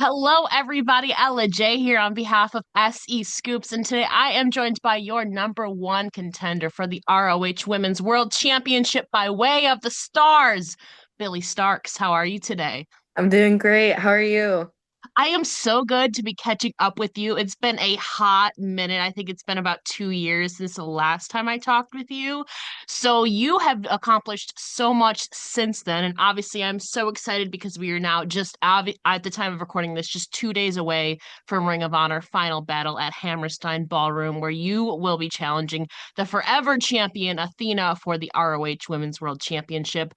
Hello, everybody. Ella Jay here on behalf of SEScoops, and today I am joined by your number one contender for the ROH Women's World Championship by way of the Stars, Billie Starkz. How are you today? I'm doing great. How are you? I am so good to be catching up with you. It's been a hot minute. I think it's been about 2 years since the last time I talked with you. So you have accomplished so much since then. And obviously, I'm so excited because we are now at the time of recording this, just 2 days away from Ring of Honor Final Battle at Hammerstein Ballroom, where you will be challenging the forever champion Athena for the ROH Women's World Championship.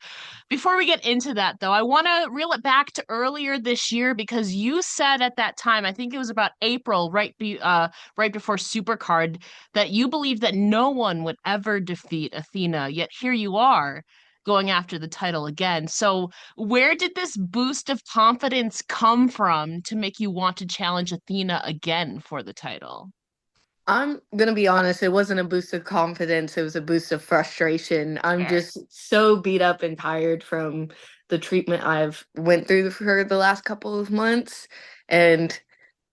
Before we get into that, though, I want to reel it back to earlier this year because you said at that time, I think it was about April, right before Supercard, that you believed that no one would ever defeat Athena. Yet here you are, going after the title again. So, where did this boost of confidence come from to make you want to challenge Athena again for the title? I'm gonna be honest, it wasn't a boost of confidence, it was a boost of frustration. I'm Fair. just so beat up and tired from the treatment I've went through for the last couple of months, and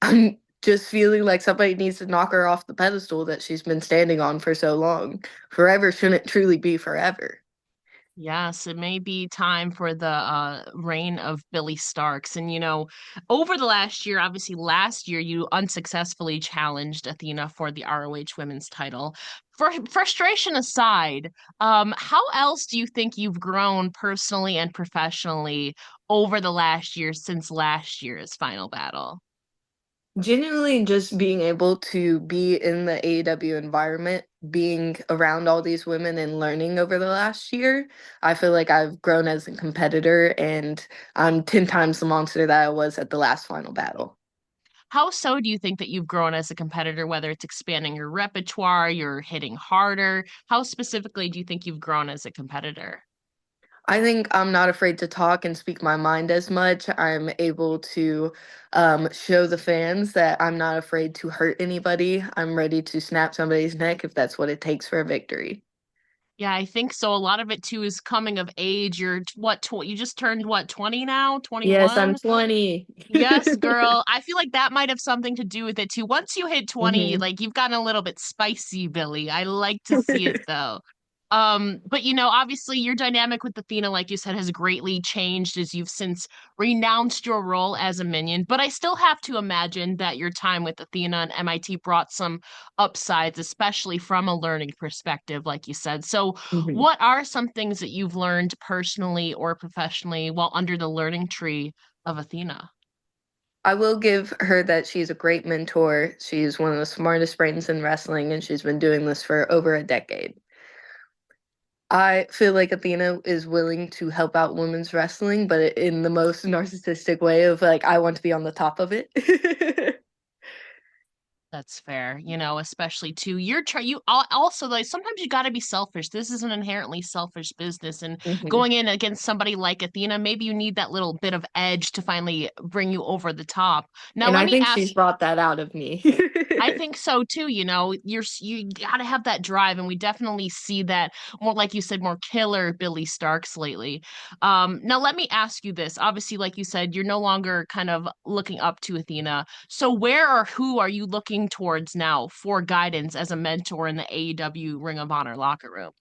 I'm just feeling like somebody needs to knock her off the pedestal that she's been standing on for so long. Forever shouldn't truly be forever. Yes, it may be time for the reign of Billie Starkz. And, over the last year, obviously last year, you unsuccessfully challenged Athena for the ROH women's title. For frustration aside, how else do you think you've grown personally and professionally over the last year since last year's final battle? Genuinely just being able to be in the AEW environment, being around all these women and learning over the last year, I feel like I've grown as a competitor and I'm 10 times the monster that I was at the last final battle. How so do you think that you've grown as a competitor, whether it's expanding your repertoire, you're hitting harder? How specifically do you think you've grown as a competitor? I think I'm not afraid to talk and speak my mind as much. I'm able to show the fans that I'm not afraid to hurt anybody. I'm ready to snap somebody's neck if that's what it takes for a victory. Yeah, I think so. A lot of it too is coming of age. You just turned what, 20 now? Yes, I'm 21? 20. Yes, girl. I feel like that might have something to do with it too. Once you hit 20, hmm like you've gotten a little bit spicy, Billy. I like to see it though. But obviously your dynamic with Athena, like you said, has greatly changed as you've since renounced your role as a minion. But I still have to imagine that your time with Athena and MIT brought some upsides, especially from a learning perspective, like you said. So, hmm what are some things that you've learned personally or professionally while under the learning tree of Athena? I will give her that she's a great mentor. She's one of the smartest brains in wrestling, and she's been doing this for over a decade. I feel like Athena is willing to help out women's wrestling, but in the most narcissistic way of like, I want to be on the top of it. That's fair, especially too. Also, like, sometimes you got to be selfish. This is an inherently selfish business, and hmm going in against somebody like Athena, maybe you need that little bit of edge to finally bring you over the top. Now, And let I me think ask. she's brought that out of me. I think so too. You got to have that drive, and we definitely see that more, like you said, more killer Billy Starks lately. Now let me ask you this. Obviously, like you said, you're no longer kind of looking up to Athena. So where or who are you looking towards now for guidance as a mentor in the AEW Ring of Honor locker room?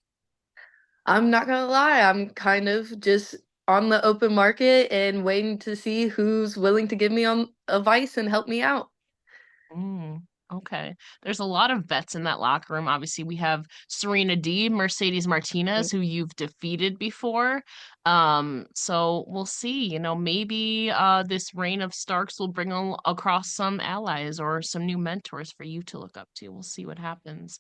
I'm not gonna lie, I'm kind of just on the open market and waiting to see who's willing to give me on advice and help me out. Mm, okay. There's a lot of vets in that locker room. Obviously, we have Serena D, Mercedes Martinez, who you've defeated before. So we'll see. Maybe this reign of Starks will bring across some allies or some new mentors for you to look up to. We'll see what happens.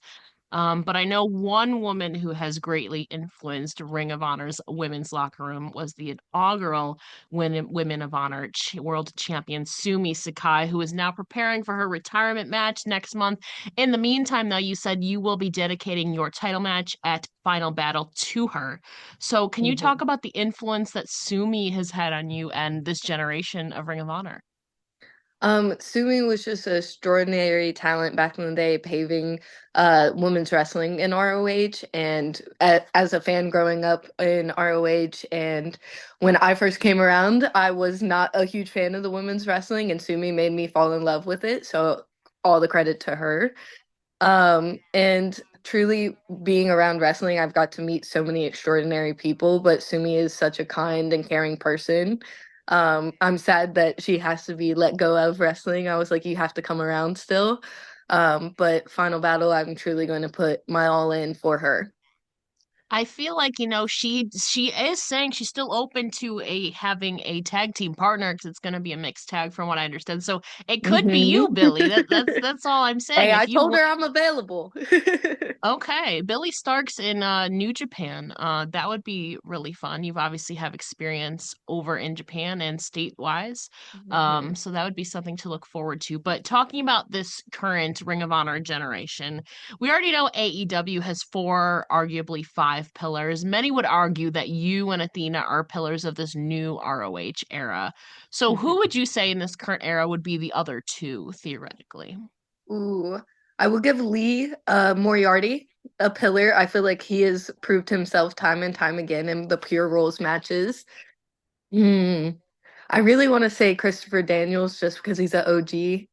But I know one woman who has greatly influenced Ring of Honor's women's locker room was the inaugural Women of Honor World Champion Sumie Sakai, who is now preparing for her retirement match next month. In the meantime, though, you said you will be dedicating your title match at Final Battle to her. So, can you talk Mhm. about the influence that Sumi has had on you and this generation of Ring of Honor? Sumi was just an extraordinary talent back in the day, paving women's wrestling in ROH. And as a fan growing up in ROH, and when I first came around, I was not a huge fan of the women's wrestling, and Sumi made me fall in love with it. So all the credit to her. And truly being around wrestling, I've got to meet so many extraordinary people, but Sumi is such a kind and caring person. I'm sad that she has to be let go of wrestling. I was like, you have to come around still. But Final Battle, I'm truly going to put my all in for her. I feel like, she is saying she's still open to a having a tag team partner because it's going to be a mixed tag from what I understand. So it could be you, Mhm. Billy. That's all I'm saying. Hey, If I you told want her I'm available. Okay, Billie Starkz in New Japan. That would be really fun. You've obviously have experience over in Japan and state-wise. Mhm. So that would be something to look forward to. But talking about this current Ring of Honor generation, we already know AEW has four, arguably five pillars. Many would argue that you and Athena are pillars of this new ROH era. So who Mhm. would you say in this current era would be the other two, theoretically? Ooh, I will give Lee Moriarty a pillar. I feel like he has proved himself time and time again in the pure roles matches. Hmm. I really want to say Christopher Daniels just because he's an OG.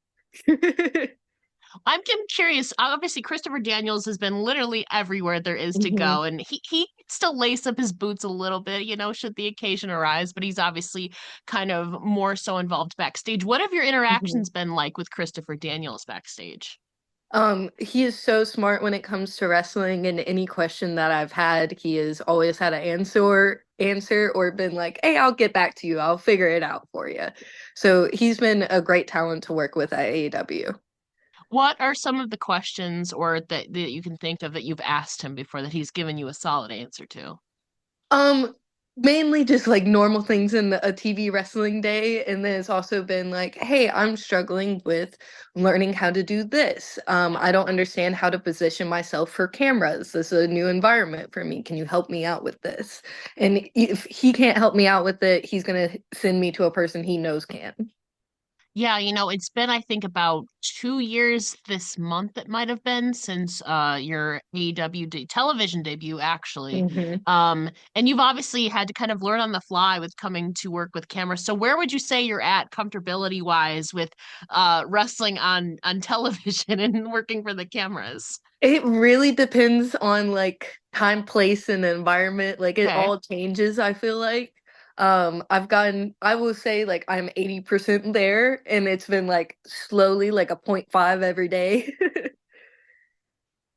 I'm curious. Obviously, Christopher Daniels has been literally everywhere there is to Hmm. go, and he still lace up his boots a little bit, should the occasion arise. But he's obviously kind of more so involved backstage. What have your Hmm. interactions been like with Christopher Daniels backstage? He is so smart when it comes to wrestling, and any question that I've had, he has always had an answer or been like, "Hey, I'll get back to you. I'll figure it out for you." So he's been a great talent to work with at AEW. What are some of the questions or that you can think of that you've asked him before that he's given you a solid answer to? Um, Mainly just like normal things in a TV wrestling day, and then it's also been like, hey, I'm struggling with learning how to do this. I don't understand how to position myself for cameras. This is a new environment for me. Can you help me out with this? And if he can't help me out with it, he's gonna send me to a person he knows can. Yeah, it's been, I think, about 2 years this month, it might have been, since your AEW television debut, actually. Hmm. And you've obviously had to kind of learn on the fly with coming to work with cameras. So where would you say you're at comfortability wise with wrestling on television and working for the cameras? It really depends on like time, place, and environment. Like it Okay. all changes, I feel like. I will say like I'm 80% there, and it's been like slowly like a point 0.5 every day.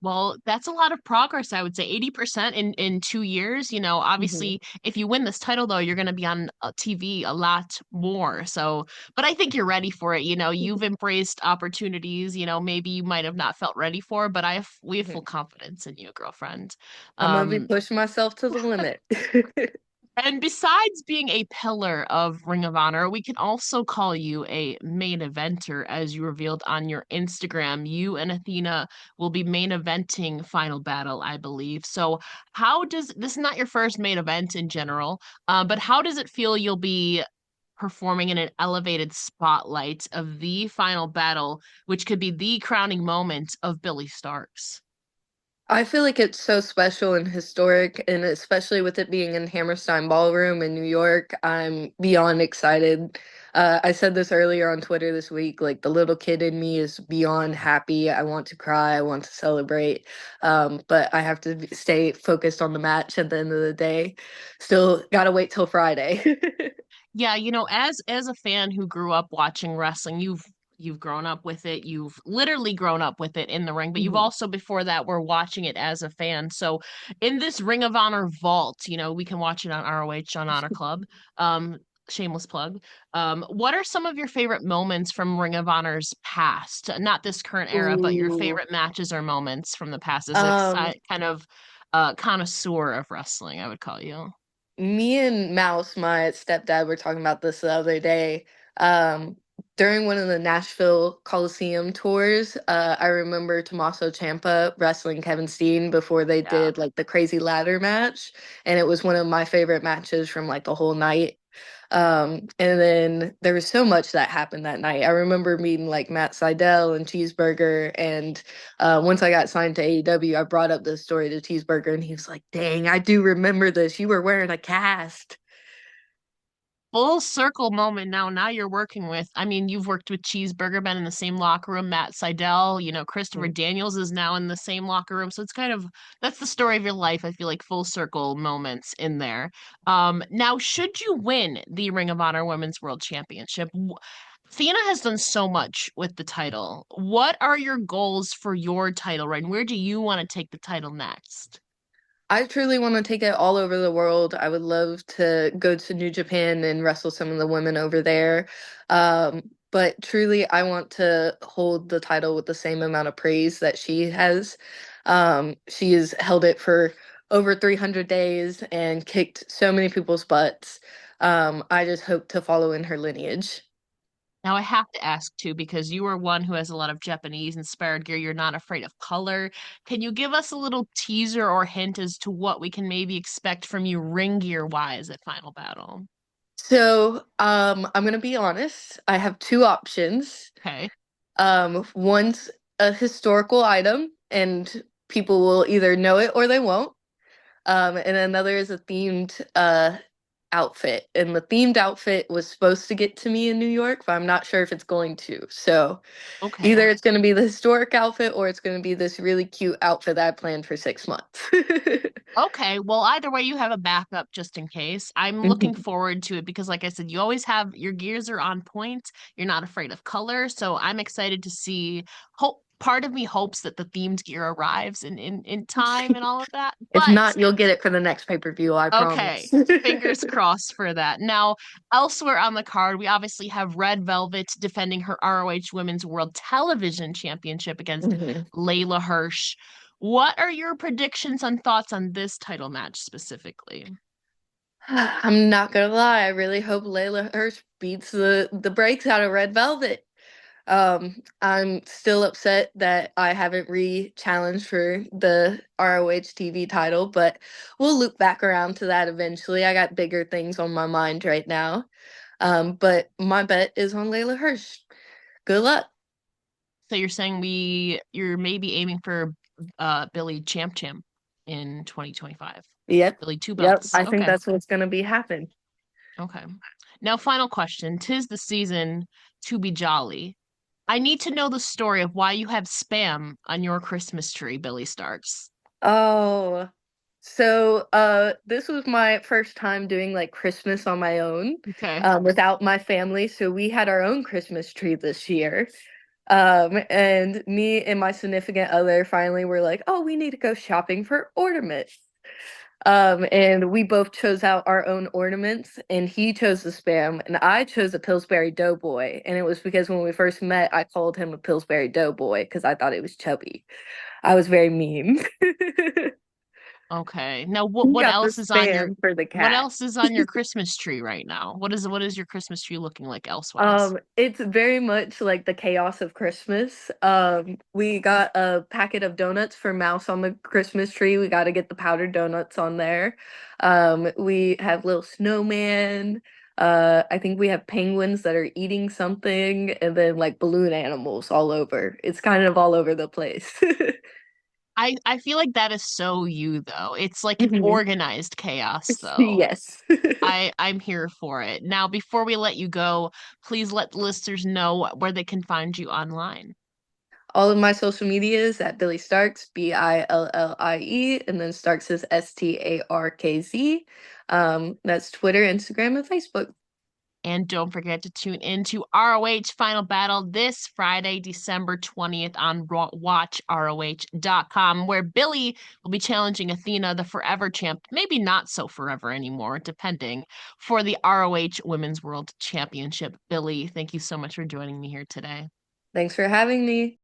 Well, that's a lot of progress, I would say. 80% in 2 years. Mhm. Obviously, if you win this title, though, you're going to be on TV a lot more. So, but I think you're ready for it. You've embraced opportunities, maybe you might have not felt ready for, but we have full Mhm. confidence in you, girlfriend. I'm gonna be Um, pushing myself to the limit. and besides being a pillar of Ring of Honor, we can also call you a main eventer, as you revealed on your Instagram. You and Athena will be main eventing Final Battle, I believe. So, how does this is not your first main event in general, but how does it feel you'll be performing in an elevated spotlight of the Final Battle, which could be the crowning moment of Billie Starkz? I feel like it's so special and historic, and especially with it being in Hammerstein Ballroom in New York, I'm beyond excited. I said this earlier on Twitter this week, like the little kid in me is beyond happy. I want to cry, I want to celebrate, but I have to stay focused on the match at the end of the day. Still gotta wait till Friday. Yeah, as a fan who grew up watching wrestling, you've grown up with it. You've literally grown up with it in the ring, but you've Mhm. also before that were watching it as a fan. So in this Ring of Honor vault, we can watch it on ROH on Honor Club. Um, Shameless plug. What are some of your favorite moments from Ring of Honor's past? Not this current era, but your Ooh. favorite matches or moments from the past as a Um, kind of connoisseur of wrestling, I would call you. Me and Mouse, my stepdad, were talking about this the other day. Um, During one of the Nashville Coliseum tours, I remember Tommaso Ciampa wrestling Kevin Steen before they Yeah. did like the crazy ladder match, and it was one of my favorite matches from like the whole night. And then there was so much that happened that night. I remember meeting like Matt Seidel and Cheeseburger, and once I got signed to AEW, I brought up this story to Cheeseburger, and he was like, "Dang, I do remember this. You were wearing a cast." Full circle moment now. Now you're working with, I mean, you've worked with Cheeseburger, been in the same locker room, Matt Seidel, Christopher Mhm. Daniels is now in the same locker room. So it's kind of that's the story of your life. I feel like full circle moments in there. Now should you win the Ring of Honor Women's World Championship, Athena has done so much with the title. What are your goals for your title, right? And where do you want to take the title next? I truly want to take it all over the world. I would love to go to New Japan and wrestle some of the women over there. But truly, I want to hold the title with the same amount of praise that she has. She has held it for over 300 days and kicked so many people's butts. I just hope to follow in her lineage. Now I have to ask too, because you are one who has a lot of Japanese inspired gear. You're not afraid of color. Can you give us a little teaser or hint as to what we can maybe expect from you ring gear wise at Final Battle? So, I'm gonna be honest. I have two options. Okay. One's a historical item, and people will either know it or they won't. And another is a themed outfit. And the themed outfit was supposed to get to me in New York, but I'm not sure if it's going to. So Okay. either it's going to be the historic outfit or it's going to be this really cute outfit that I planned for 6 months. Okay, well, either way, you have a backup just in case. I'm looking Mhm. forward to it because, like I said, you always have your gears are on point. You're not afraid of color, so I'm excited to see. Hope part of me hopes that the themed gear arrives in time and all of that. If But not, you'll get it for the next pay-per-view, I okay, promise. fingers crossed for that. Now, elsewhere on the card, we obviously have Red Velvet defending her ROH Women's World Television Championship against Mhm. Layla Hirsch. What are your predictions and thoughts on this title match specifically? I'm not gonna lie, I really hope Layla Hirsch beats the brakes out of Red Velvet. I'm still upset that I haven't re-challenged for the ROH TV title, but we'll loop back around to that eventually. I got bigger things on my mind right now. But my bet is on Layla Hirsch. Good luck. So you're saying you're maybe aiming for Billy Champ in 2025. Yep. Billy two Yep. belts. I think Okay. that's what's gonna be happening. Okay. Now final question. 'Tis the season to be jolly. I need to know the story of why you have spam on your Christmas tree, Billie Starkz. Oh, so this was my first time doing like Christmas on my own, Okay. without my family. So we had our own Christmas tree this year. And me and my significant other finally were like, oh, we need to go shopping for ornaments. And we both chose out our own ornaments, and he chose the spam, and I chose a Pillsbury Doughboy. And it was because when we first met, I called him a Pillsbury Doughboy because I thought he was chubby. I was very mean. Okay. Now He got the spam for the what cat. else is on your Christmas tree right now? What is your Christmas tree looking like elsewise? It's very much like the chaos of Christmas. We got a packet of donuts for Mouse on the Christmas tree. We got to get the powdered donuts on there. We have little snowman. I think we have penguins that are eating something, and then like balloon animals all over. It's kind of all over the place. I feel like that is so you though. It's like an Mhm. organized chaos though. Yes. I'm here for it. Now, before we let you go, please let the listeners know where they can find you online. All of my social media is at Billie Starkz, Billie, and then Starkz is Starkz. That's Twitter, Instagram, and Facebook. And don't forget to tune in to ROH Final Battle this Friday, December 20th on watchroh.com, where Billy will be challenging Athena, the forever champ, maybe not so forever anymore, depending, for the ROH Women's World Championship. Billy, thank you so much for joining me here today. Thanks for having me.